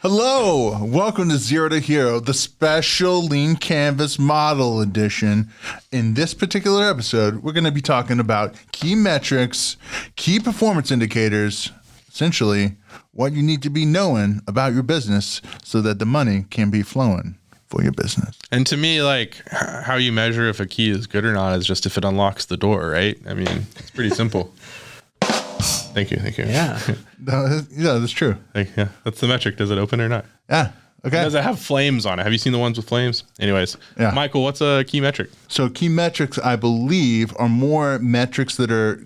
Hello, welcome to Zero to Hero, the special Lean Canvas Model Edition. In this particular episode, we're going to be talking about key metrics, key performance indicators, essentially what you need to be knowing about your business so that the money can be flowing for your business. And to me, like, how you measure if a key is good or not is just if it unlocks the door, right? I mean, it's pretty simple. Thank you. Yeah. Yeah, that's true. Yeah, that's the metric. Does it open or not? Yeah. Okay. Does it have flames on it? Have you seen the ones with flames? Anyways, yeah. Michael, what's a key metric? So key metrics, I believe, are more metrics that are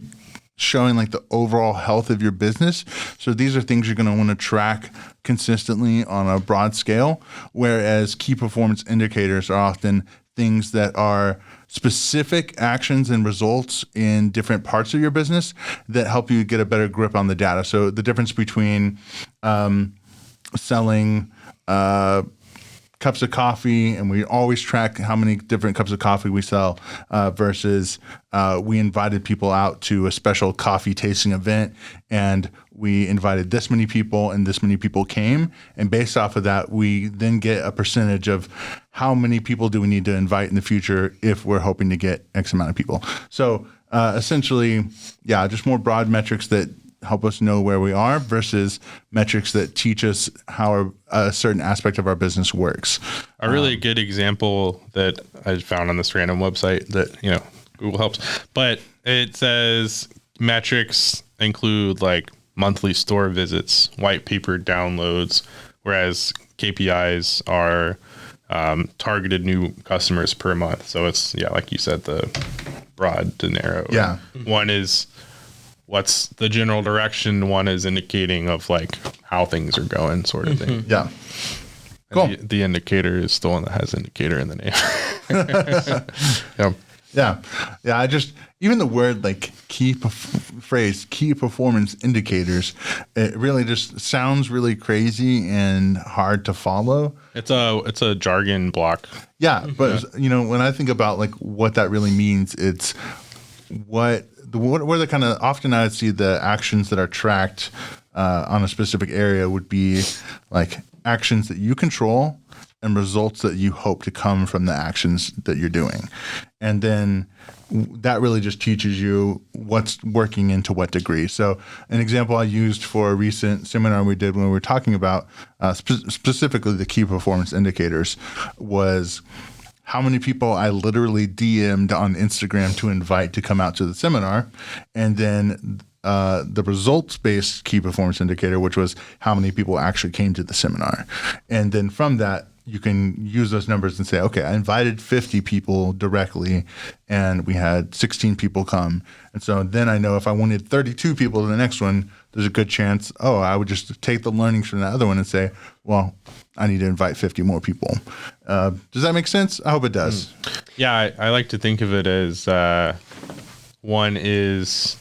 showing like the overall health of your business. So these are things you're going to want to track consistently on a broad scale, whereas key performance indicators are often things that are specific actions and results in different parts of your business that help you get a better grip on the data. So the difference between selling cups of coffee, and we always track how many different cups of coffee we sell versus we invited people out to a special coffee tasting event, and we invited this many people and this many people came. And based off of that, we then get a percentage of how many people do we need to invite in the future if we're hoping to get X amount of people. So essentially, yeah, just more broad metrics that help us know where we are versus metrics that teach us how a certain aspect of our business works. A really good example that I found on this random website that, Google helps, but it says metrics include like monthly store visits, white paper downloads, whereas KPIs are targeted new customers per month. So it's, like you said, the broad to narrow. Yeah. One is what's the general direction. One is indicating of like how things are going, sort of thing. Yeah. Cool. The indicator is the one that has indicator in the name. Yeah. I just, even the word like key performance indicators, it really just sounds really crazy and hard to follow. It's a jargon block. Yeah. But, when I think about like what that really means, it's where the kind of, often I would see the actions that are tracked on a specific area would be like actions that you control and results that you hope to come from the actions that you're doing. And then that really just teaches you what's working and to what degree. So an example I used for a recent seminar we did when we were talking about specifically the key performance indicators was how many people I literally DM'd on Instagram to invite to come out to the seminar, and then the results-based key performance indicator, which was how many people actually came to the seminar. And then from that, you can use those numbers and say, okay, I invited 50 people directly and we had 16 people come. And so then I know if I wanted 32 people to the next one, there's a good chance, I would just take the learnings from that other one and say, well, I need to invite 50 more people. Does that make sense? I hope it does. Yeah, I like to think of it as one is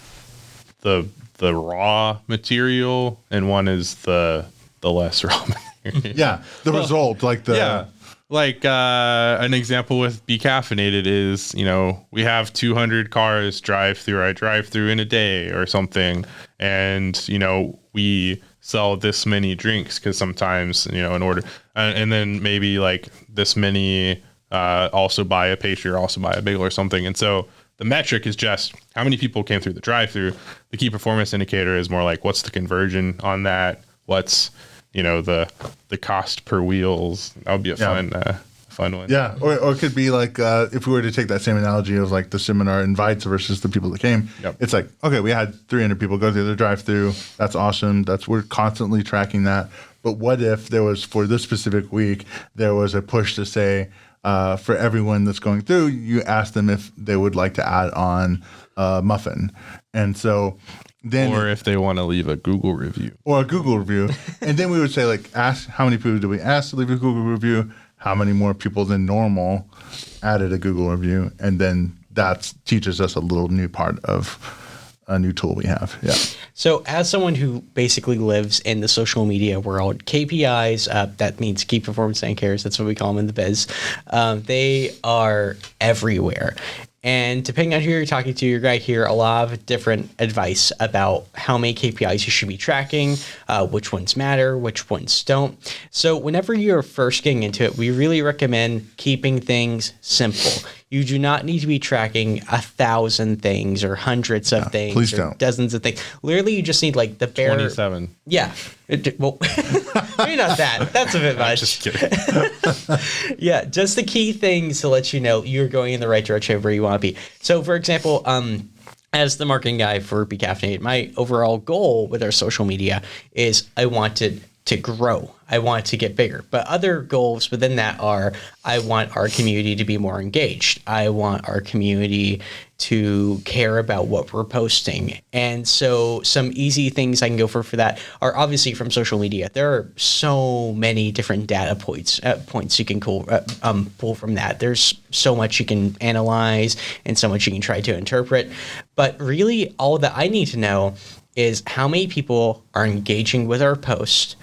the raw material and one is the less raw material. Yeah, result, like the... Yeah, like an example with Be Caffeinated is, we have 200 cars drive through our drive-through in a day or something, and, we sell this many drinks because sometimes, in order, and then maybe like this many also buy a pastry or also buy a bagel or something. And so the metric is just how many people came through the drive-through. The key performance indicator is more like what's the conversion on that, what's the cost per wheels. That would be a fun one. Yeah, or it could be like if we were to take that same analogy of like the seminar invites versus the people that came. Yep. It's like, okay, we had 300 people go through the drive-through. That's awesome. We're constantly tracking that. But what if there was, for this specific week, there was a push to say for everyone that's going through, you ask them if they would like to add on a muffin, and so. Then, or if they want to leave a Google review. And then we would say, like, ask how many people do we ask to leave a Google review? How many more people than normal added a Google review? And then that teaches us a little new part of a new tool we have. Yeah. So as someone who basically lives in the social media world, KPIs, that means key performance indicators, that's what we call them in the biz, they are everywhere. And depending on who you're talking to, you're going to hear a lot of different advice about how many KPIs you should be tracking, which ones matter, which ones don't. So whenever you're first getting into it, we really recommend keeping things simple. You do not need to be tracking 1,000 things or hundreds of things please or don't. dozens of things. Literally, you just need like the bare 27. Yeah. Well, maybe not that. That's a bit much. Just kidding. Yeah, just the key things to let you know you're going in the right direction where you want to be. So, for example, as the marketing guy for Be Caffeinated, my overall goal with our social media is I want it to grow. I want to get bigger. But other goals within that are I want our community to be more engaged. I want our community to care about what we're posting. And so some easy things I can go for that are obviously from social media. There are so many different data points you can pull from that. There's so much you can analyze and so much you can try to interpret. But really all that I need to know is how many people are engaging with our post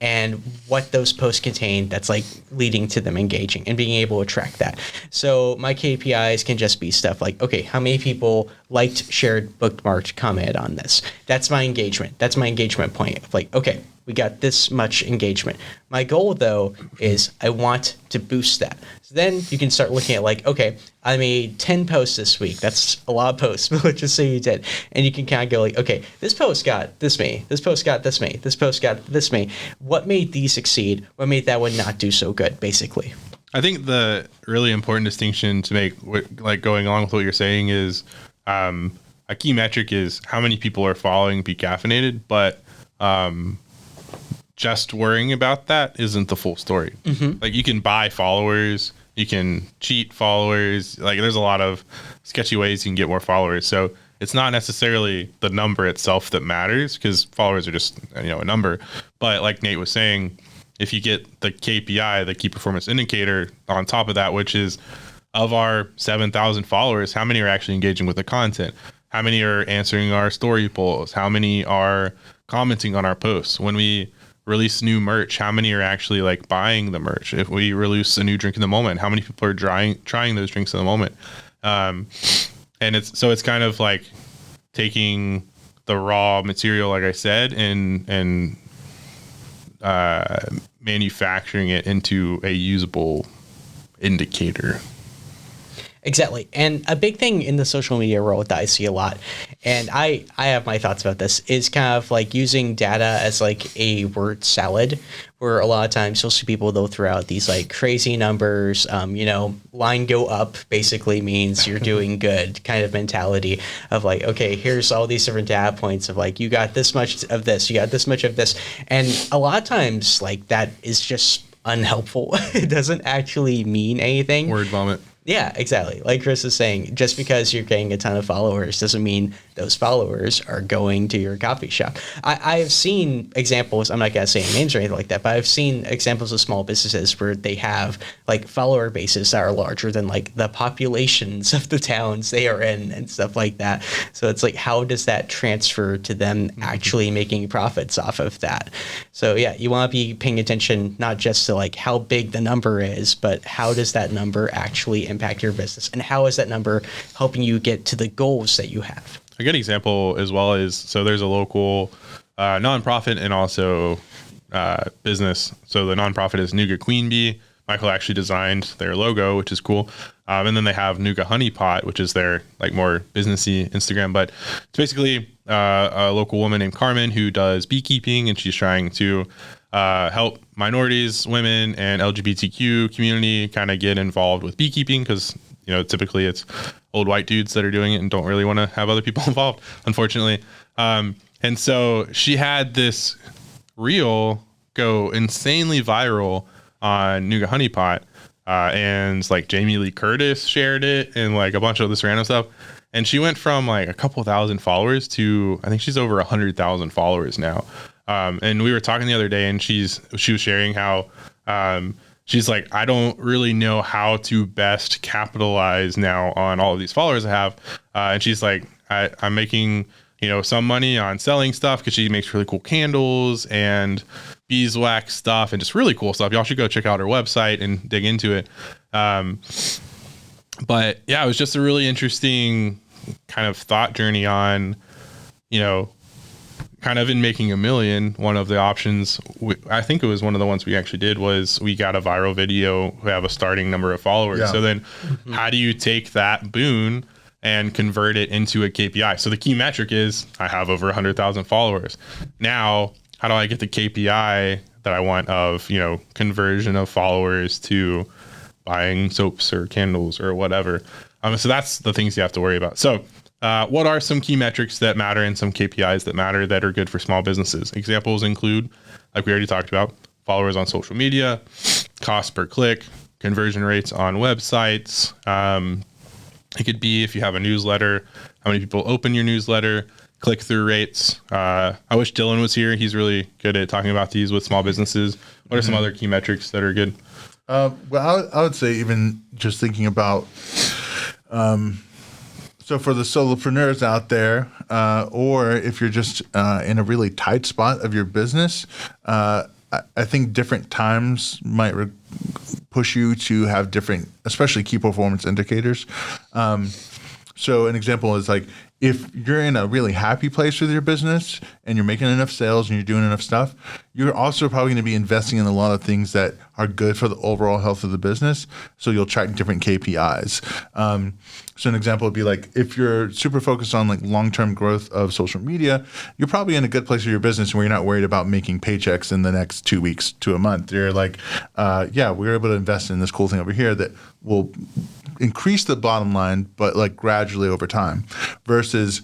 and what those posts contain that's like leading to them engaging and being able to track that. So my KPIs can just be stuff like, okay, how many people liked, shared, bookmarked, commented on this? That's my engagement. That's my engagement point. Like, okay, we got this much engagement. My goal though is I want to boost that. So then you can start looking at like, okay, I made 10 posts this week. That's a lot of posts, but let's just say you did. And you can kind of go like, okay, this post got this many, this post got this many, this post got this many. What made these succeed? What made that one not do so good, basically? I think the really important distinction to make, like going along with what you're saying, is a key metric is how many people are following Be Caffeinated, but just worrying about that isn't the full story. Mm-hmm. Like you can buy followers, you can cheat followers. Like there's a lot of sketchy ways you can get more followers. So it's not necessarily the number itself that matters, because followers are just, a number. But like Nate was saying, if you get the KPI, the key performance indicator, on top of that, which is of our 7,000 followers, how many are actually engaging with the content? How many are answering our story polls? How many are commenting on our posts? When we release new merch, how many are actually like buying the merch? If we release a new drink in the moment, how many people are trying those drinks in the moment? And it's kind of like taking the raw material, like I said, and manufacturing it into a usable indicator. Exactly. And a big thing in the social media world that I see a lot, and I have my thoughts about this, is kind of like using data as like a word salad, where a lot of times you'll see people, they'll throw out these like crazy numbers, line go up basically means you're doing good kind of mentality of like, okay, here's all these different data points of like, you got this much of this, you got this much of this. And a lot of times like that is just unhelpful. It doesn't actually mean anything. Word vomit. Yeah, exactly. Like Chris is saying, just because you're getting a ton of followers doesn't mean those followers are going to your coffee shop. I have seen examples, I'm not going to say names or anything like that, but I've seen examples of small businesses where they have like follower bases that are larger than like the populations of the towns they are in and stuff like that. So it's like, how does that transfer to them actually making profits off of that? So yeah, you want to be paying attention not just to like how big the number is, but how does that number actually impact your business, and how is that number helping you get to the goals that you have? A good example as well is, so there's a local nonprofit and also business. So the nonprofit is Nougat Queen Bee. Michael actually designed their logo, which is cool. And then they have Nougat Honey Pot, which is their like more businessy Instagram. But it's basically a local woman named Carmen who does beekeeping, and she's trying to help minorities, women, and LGBTQ community kind of get involved with beekeeping, because typically it's old white dudes that are doing it and don't really want to have other people involved, unfortunately. And so she had this reel go insanely viral on Nougat Honey Pot, and like Jamie Lee Curtis shared it and like a bunch of this random stuff. And she went from like a couple thousand followers to, I think she's over 100,000 followers now. And we were talking the other day, and she was sharing how she's like, I don't really know how to best capitalize now on all of these followers I have. And she's like, I'm making, some money on selling stuff, because she makes really cool candles and beeswax stuff and just really cool stuff. Y'all should go check out her website and dig into it. But yeah, it was just a really interesting kind of thought journey on, kind of in making a million. One of the options, I think it was one of the ones we actually did, was we got a viral video who have a starting number of followers. Yeah. So then how do you take that boon and convert it into a KPI? So the key metric is I have over 100,000 followers. Now, how do I get the KPI that I want of, conversion of followers to buying soaps or candles or whatever? So that's the things you have to worry about. So what are some key metrics that matter and some KPIs that matter that are good for small businesses? Examples include, like we already talked about, followers on social media, cost per click, conversion rates on websites. It could be, if you have a newsletter, how many people open your newsletter, click-through rates. I wish Dylan was here. He's really good at talking about these with small businesses. What are some other key metrics that are good? Well, I would say, even just thinking about, so for the solopreneurs out there, or if you're just in a really tight spot of your business, I think different times might push you to have different, especially key performance indicators. So an example is like, if you're in a really happy place with your business and you're making enough sales and you're doing enough stuff, you're also probably going to be investing in a lot of things that are good for the overall health of the business. So you'll track different KPIs. So an example would be like, if you're super focused on like long-term growth of social media, you're probably in a good place with your business where you're not worried about making paychecks in the next 2 weeks to a month. You're like, we're able to invest in this cool thing over here that will increase the bottom line, but like gradually over time. Versus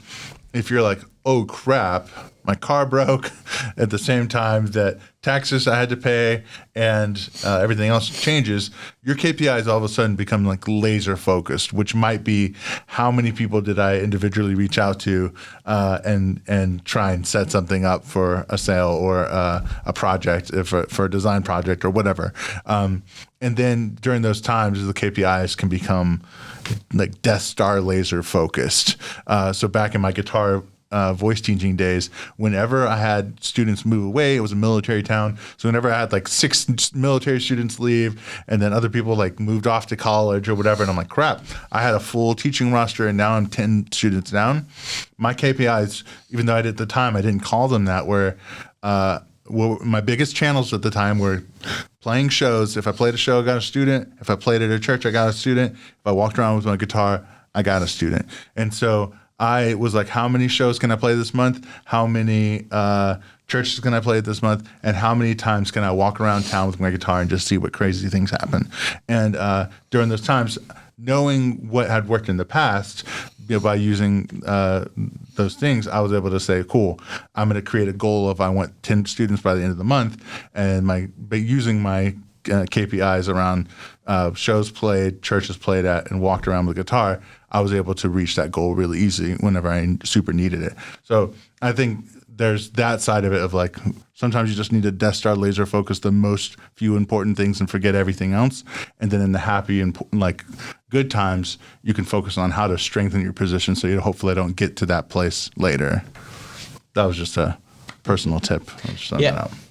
if you're like, oh crap, my car broke at the same time that taxes I had to pay and everything else changes, your KPIs all of a sudden become like laser focused, which might be how many people did I individually reach out to and try and set something up for a sale or a project, for a design project or whatever. And then during those times, the KPIs can become like Death Star laser focused. So back in my guitar voice teaching days, whenever I had students move away, it was a military town. So whenever I had like 6 military students leave and then other people like moved off to college or whatever, and I'm like, crap, I had a full teaching roster and now I'm 10 students down. My KPIs, even though I did at the time, I didn't call them that, my biggest channels at the time were playing shows. If I played a show, I got a student. If I played at a church, I got a student. If I walked around with my guitar, I got a student. And so I was like, how many shows can I play this month? How many churches can I play this month? And how many times can I walk around town with my guitar and just see what crazy things happen? And during those times, knowing what had worked in the past, by using those things, I was able to say, cool, I'm going to create a goal of I want 10 students by the end of the month. And by using my KPIs around shows played, churches played at, and walked around with a guitar, I was able to reach that goal really easy whenever I super needed it. So I think there's that side of it of like, sometimes you just need to Death Star laser focus the most few important things and forget everything else. And then in the happy and like good times, you can focus on how to strengthen your position so you hopefully don't get to that place later. That was just a personal tip.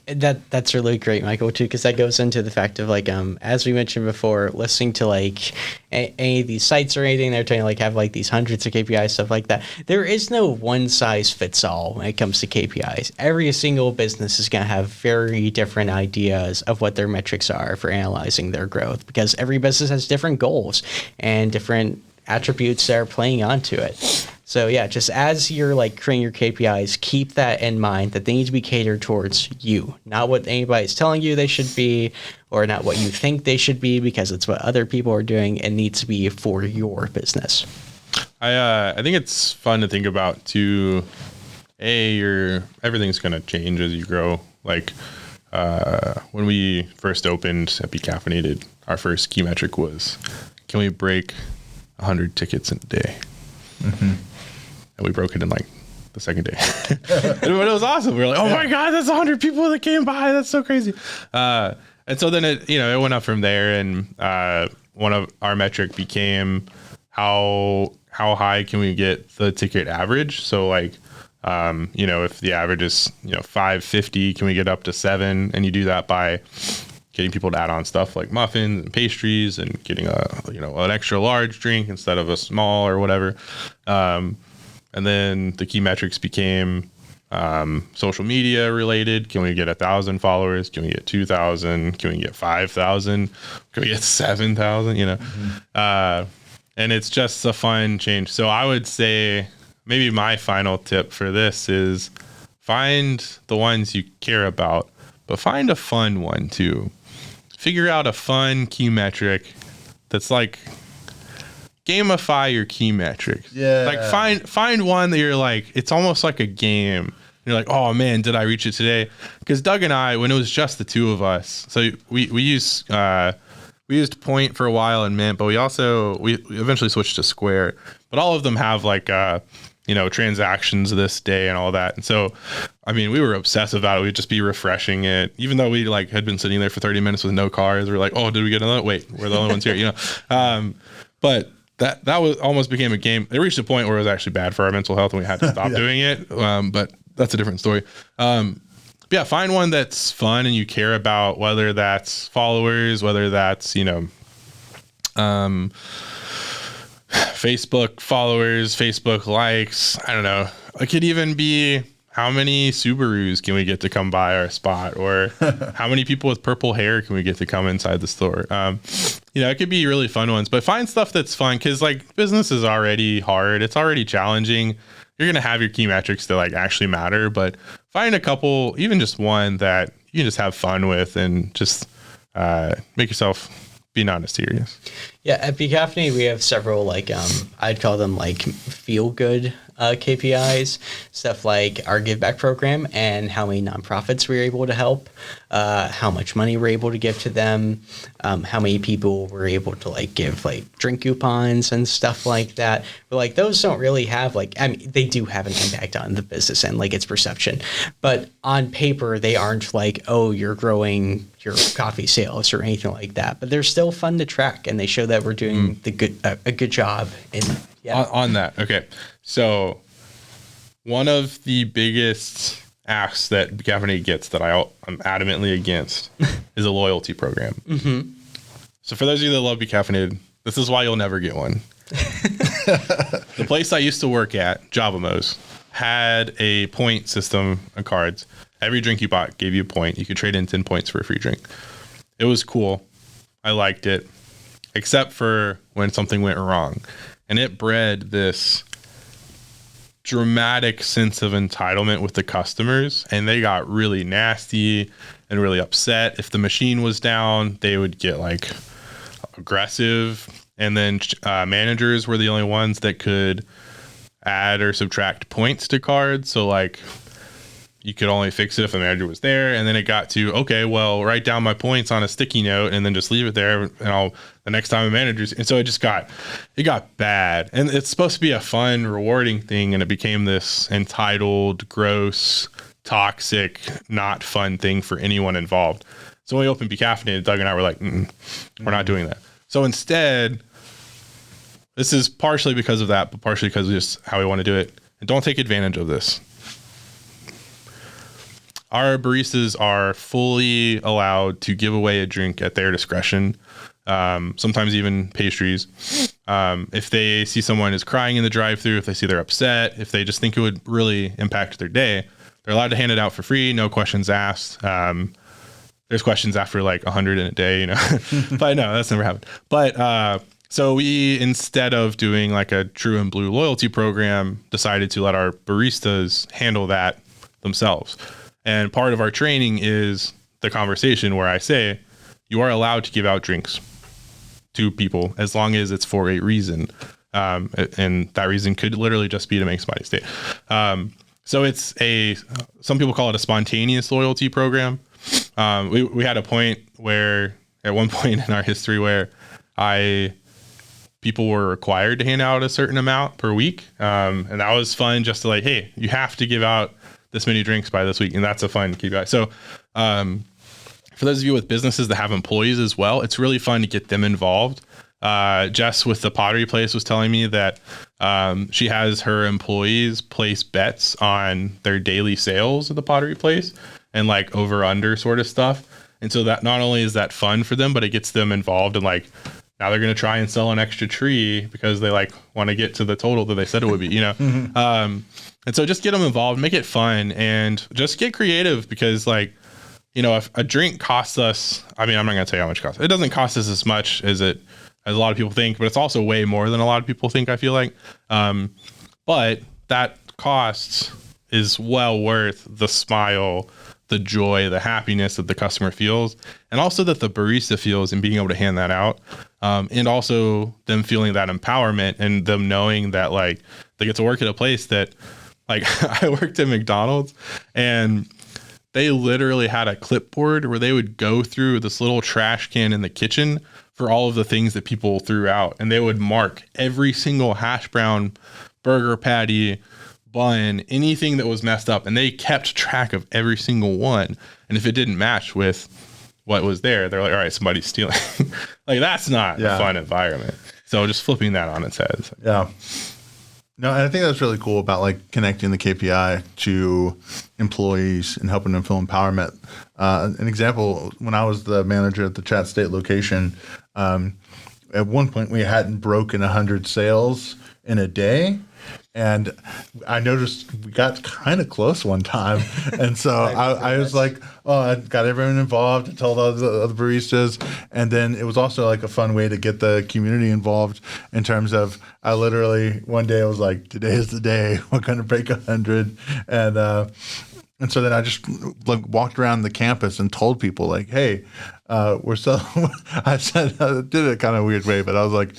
That's really great, Michael, too, because that goes into the fact of like, as we mentioned before, listening to like any of these sites or anything, they're trying to like have like these hundreds of KPIs, stuff like that. There is no one size fits all when it comes to KPIs. Every single business is going to have very different ideas of what their metrics are for analyzing their growth, because every business has different goals and different attributes that are playing onto it. So yeah, just as you're like creating your KPIs, keep that in mind, that they need to be catered towards you, not what anybody's telling you they should be, or not what you think they should be because it's what other people are doing. It needs to be for your business. I think it's fun to think about too. Everything's going to change as you grow. Like when we first opened at Be Caffeinated, our first key metric was, can we break 100 tickets in a day? Mm-hmm. And we broke it in like the second day. But it was awesome. We were like, oh my God, that's 100 people that came by. That's so crazy. And so then it went up from there. And one of our metric became how high can we get the ticket average? So like, if the average is, $5.50, can we get up to $7? And you do that by getting people to add on stuff like muffins and pastries and getting an extra large drink instead of a small or whatever. And then the key metrics became social media related. Can we get 1,000 followers? Can we get 2,000? Can we get 5,000? Can we get 7,000? And it's just a fun change. So I would say maybe my final tip for this is find the ones you care about, but find a fun one too. Figure out a fun key metric that's like gamify your key metrics. Yeah. Like find one that you're like, it's almost like a game. You're like, oh man, did I reach it today? Because Doug and I, when it was just the two of us, so we used Point for a while and Mint, but we eventually switched to Square. But all of them have like transactions this day and all that. And so, I mean, we were obsessive about it. We'd just be refreshing it, even though we like had been sitting there for 30 minutes with no cars. We're like, oh, did we get another? Wait, we're the only ones here, But that was almost became a game. It reached a point where it was actually bad for our mental health and we had to stop doing it. But that's a different story. Yeah, find one that's fun and you care about, whether that's followers, whether that's, Facebook followers, Facebook likes. I don't know. It could even be how many Subarus can we get to come by our spot, or how many people with purple hair can we get to come inside the store? It could be really fun ones, but find stuff that's fun, because like business is already hard. It's already challenging. You're going to have your key metrics that like actually matter, but find a couple, even just one that you can just have fun with and just make yourself be not as serious. Yeah, at Becaffeinated, we have several I'd call them like feel good KPIs, stuff like our give back program and how many nonprofits we're able to help, how much money we're able to give to them, how many people we're able to give drink coupons and stuff like that. But those don't really have they do have an impact on the business and its perception, but on paper they aren't you're growing your coffee sales or anything like that. But they're still fun to track, and they show that we're doing a good job on that. Okay. So one of the biggest asks that Becaffeinated gets that I'm adamantly against is a loyalty program. Mm-hmm. So for those of you that love Becaffeinated, this is why you'll never get one. The place I used to work at, Javamos, had a point system of cards. Every drink you bought gave you a point. You could trade in 10 points for a free drink. It was cool. I liked it, except for when something went wrong. And it bred this dramatic sense of entitlement with the customers, and they got really nasty and really upset. If the machine was down, they would get aggressive. And then managers were the only ones that could add or subtract points to cards. So you could only fix it if the manager was there. And then it got to, okay, well, write down my points on a sticky note and then just leave it there. And the next time a manager's. And so it got bad. And it's supposed to be a fun, rewarding thing. And it became this entitled, gross, toxic, not fun thing for anyone involved. So when we opened Becaffeinated, Doug and I were like, we're not doing that. So instead, this is partially because of that, but partially because of just how we want to do it. And don't take advantage of this. Our baristas are fully allowed to give away a drink at their discretion, sometimes even pastries. If they see someone is crying in the drive-thru, if they see they're upset, if they just think it would really impact their day, they're allowed to hand it out for free, no questions asked. There's questions after 100 in a day, but no, that's never happened. But so we, instead of doing a True and Blue loyalty program, decided to let our baristas handle that themselves. And part of our training is the conversation where I say, you are allowed to give out drinks to people as long as it's for a reason. And that reason could literally just be to make somebody's day. So it's some people call it a spontaneous loyalty program. We had a point where, at one point in our history, where people were required to hand out a certain amount per week. And that was fun, just to hey, you have to give out this many drinks by this week. And that's a fun KPI. So for those of you with businesses that have employees as well, it's really fun to get them involved. Jess with the pottery place was telling me that she has her employees place bets on their daily sales at the pottery place and over under sort of stuff. And so that not only is that fun for them, but it gets them involved in like, now they're going to try and sell an extra tree because they like want to get to the total that they said it would be, and so just get them involved, make it fun, and just get creative because like, if a drink costs us, I mean, I'm not going to tell you how much it costs. It doesn't cost us as much as a lot of people think, but it's also way more than a lot of people think, I feel like. But that cost is well worth the smile, the joy, the happiness that the customer feels, and also that the barista feels in being able to hand that out. And also them feeling that empowerment and them knowing that like they get to work at a place that like I worked at McDonald's and they literally had a clipboard where they would go through this little trash can in the kitchen for all of the things that people threw out. And they would mark every single hash brown, burger patty, bun, anything that was messed up. And they kept track of every single one. And if it didn't match with what was there, they're like, all right, somebody's stealing. Like, that's not a fun environment. So just flipping that on its head. Yeah. No, and I think that's really cool about like connecting the KPI to employees and helping them feel empowerment. An example, when I was the manager at the Chat State location, at one point we hadn't broken 100 sales in a day. And I noticed we got kind of close one time. And so I was like, oh, I got everyone involved, I told all the other baristas. And then it was also like a fun way to get the community involved in terms of I literally one day I was like, today is the day we're going to break 100. And so then I just like walked around the campus and told people like, hey, we're I said, I did it kind of weird way, but I was like,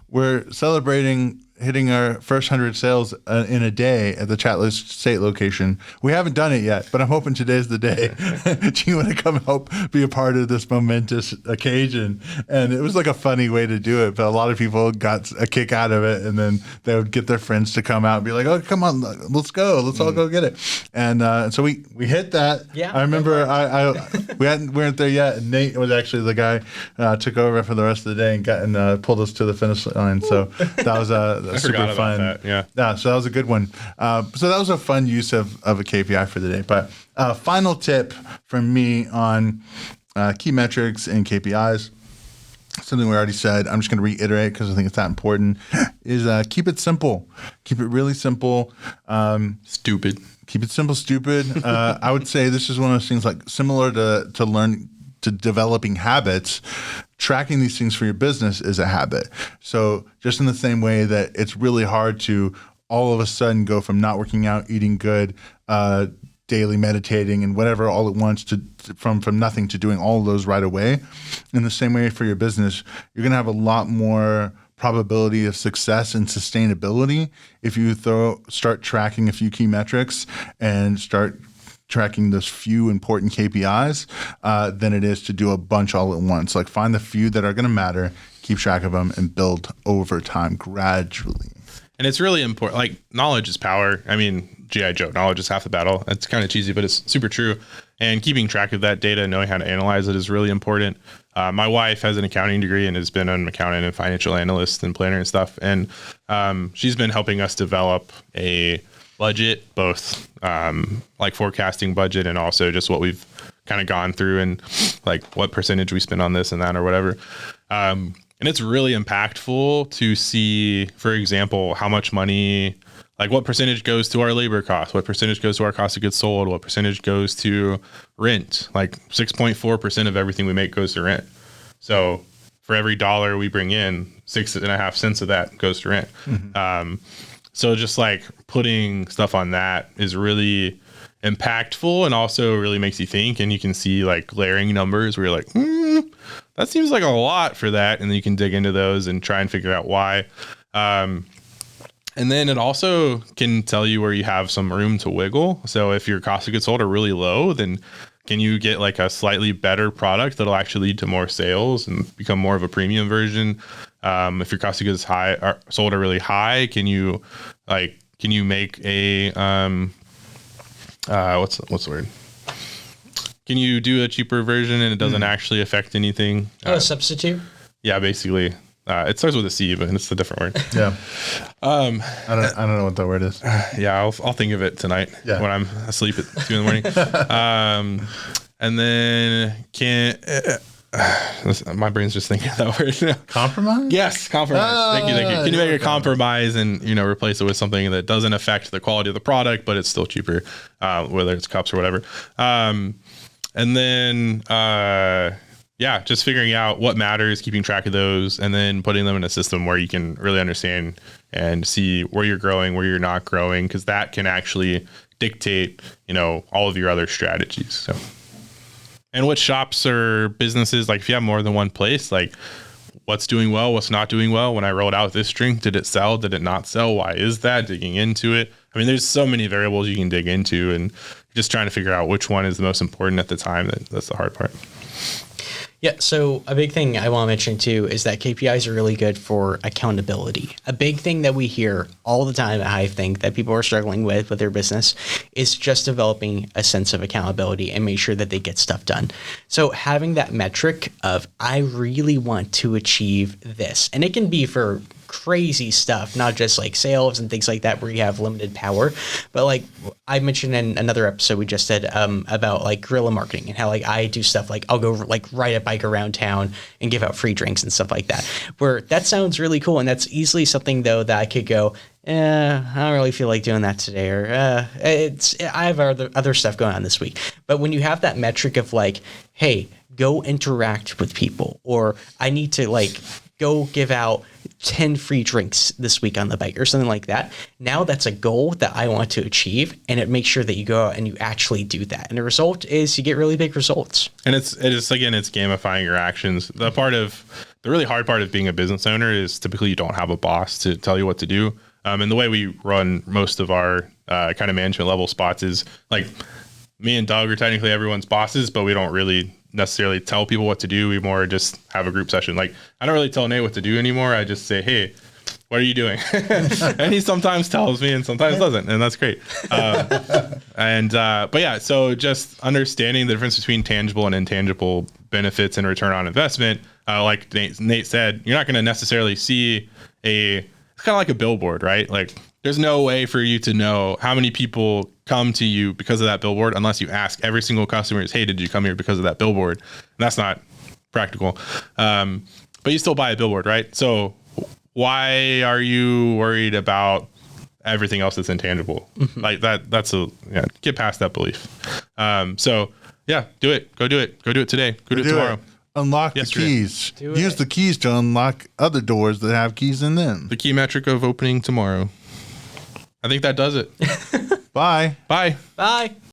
we're celebrating hitting our first 100 sales in a day at the Chat State location. We haven't done it yet, but I'm hoping today's the day. Do you want to come help be a part of this momentous occasion? And it was like a funny way to do it, but a lot of people got a kick out of it. And then they would get their friends to come out and be like, oh, come on, let's go. Let's all go get it. And so we hit that. Yeah. I remember we weren't there yet. And Nate was actually the guy took over for the rest of the day and pulled us to the finish line. So that was super fun. Yeah. So that was a good one. So that was a fun use of a KPI for the day. But final tip from me on key metrics and KPIs, something we already said, I'm just going to reiterate because I think it's that important, is keep it simple. Keep it really simple. Stupid. Keep it simple, stupid. I would say this is one of those things like similar to developing habits. Tracking these things for your business is a habit. So just in the same way that it's really hard to all of a sudden go from not working out, eating good, daily meditating and whatever all at once to from nothing to doing all of those right away. In the same way for your business, you're going to have a lot more probability of success and sustainability if you start tracking a few key metrics and start tracking those few important KPIs than it is to do a bunch all at once. Like find the few that are going to matter, keep track of them, and build over time gradually. And it's really important. Like knowledge is power. I mean, G.I. Joe, knowledge is half the battle. It's kind of cheesy, but it's super true. And keeping track of that data, knowing how to analyze it is really important. My wife has an accounting degree and has been an accountant and financial analyst and planner and stuff. And she's been helping us develop a budget, both like forecasting budget and also just what we've kind of gone through and like what percentage we spend on this and that or whatever. And it's really impactful to see, for example, how much money, like what percentage goes to our labor costs, what percentage goes to our cost of goods sold, what percentage goes to rent. Like 6.4% of everything we make goes to rent. So for every dollar we bring in, 6.5 cents of that goes to rent. Mm-hmm. So just like putting stuff on that is really impactful and also really makes you think, and you can see like glaring numbers where you're like, that seems like a lot for that. And then you can dig into those and try and figure out why. And then it also can tell you where you have some room to wiggle. So if your cost of goods sold are really low, then can you get like a slightly better product that'll actually lead to more sales and become more of a premium version? If your cost of goods sold are really high, can you make a what's the word? Can you do a cheaper version and it doesn't actually affect anything? A substitute? Yeah, basically. It starts with a C, but it's a different word. Yeah. I don't know what that word is. Yeah, I'll think of it tonight when I'm asleep at 2 a.m. And And then my brain's just thinking of that word now. Compromise? Yes, compromise. Thank you. Can you make a compromise and replace it with something that doesn't affect the quality of the product, but it's still cheaper, whether it's cups or whatever. And then just figuring out what matters, keeping track of those, and then putting them in a system where you can really understand and see where you're growing, where you're not growing, because that can actually dictate, all of your other strategies. So, and what shops or businesses, like if you have more than one place, like what's doing well, what's not doing well. When I rolled out this drink, did it sell? Did it not sell? Why is that? Digging into it. I mean, there's so many variables you can dig into, and just trying to figure out which one is the most important at the time. That's the hard part. Yeah, so a big thing I want to mention too is that KPIs are really good for accountability. A big thing that we hear all the time, I think, that people are struggling with their business is just developing a sense of accountability and make sure that they get stuff done. So having that metric of, I really want to achieve this, and it can be for crazy stuff, not just like sales and things like that where you have limited power, but like I mentioned in another episode we just did about like guerrilla marketing and how like I do stuff like I'll go like ride a bike around town and give out free drinks and stuff like that, where that sounds really cool, and that's easily something though that I could go, I don't really feel like doing that today, or I have other stuff going on this week. But when you have that metric of like, hey, go interact with people, or I need to like go give out 10 free drinks this week on the bike or something like that. Now that's a goal that I want to achieve, and it makes sure that you go out and you actually do that. And the result is you get really big results. And it's gamifying your actions. The really hard part of being a business owner is typically you don't have a boss to tell you what to do. And the way we run most of our kind of management level spots is like me and Doug are technically everyone's bosses, but we don't really necessarily tell people what to do. We more just have a group session. Like I don't really tell Nate what to do anymore. I just say, hey, what are you doing? And he sometimes tells me and sometimes doesn't. And that's great. But yeah, so just understanding the difference between tangible and intangible benefits and return on investment. Like Nate said, you're not going to necessarily see it's kind of like a billboard, right? Like there's no way for you to know how many people come to you because of that billboard unless you ask every single customer, hey, did you come here because of that billboard? And that's not practical. But you still buy a billboard, right? So why are you worried about everything else that's intangible? Mm-hmm. Like get past that belief. So yeah, do it. Go do it. Go do it today. Go do it tomorrow. Unlock the keys. Use the keys to unlock other doors that have keys in them. The key metric of opening tomorrow. I think that does it. Bye. Bye. Bye.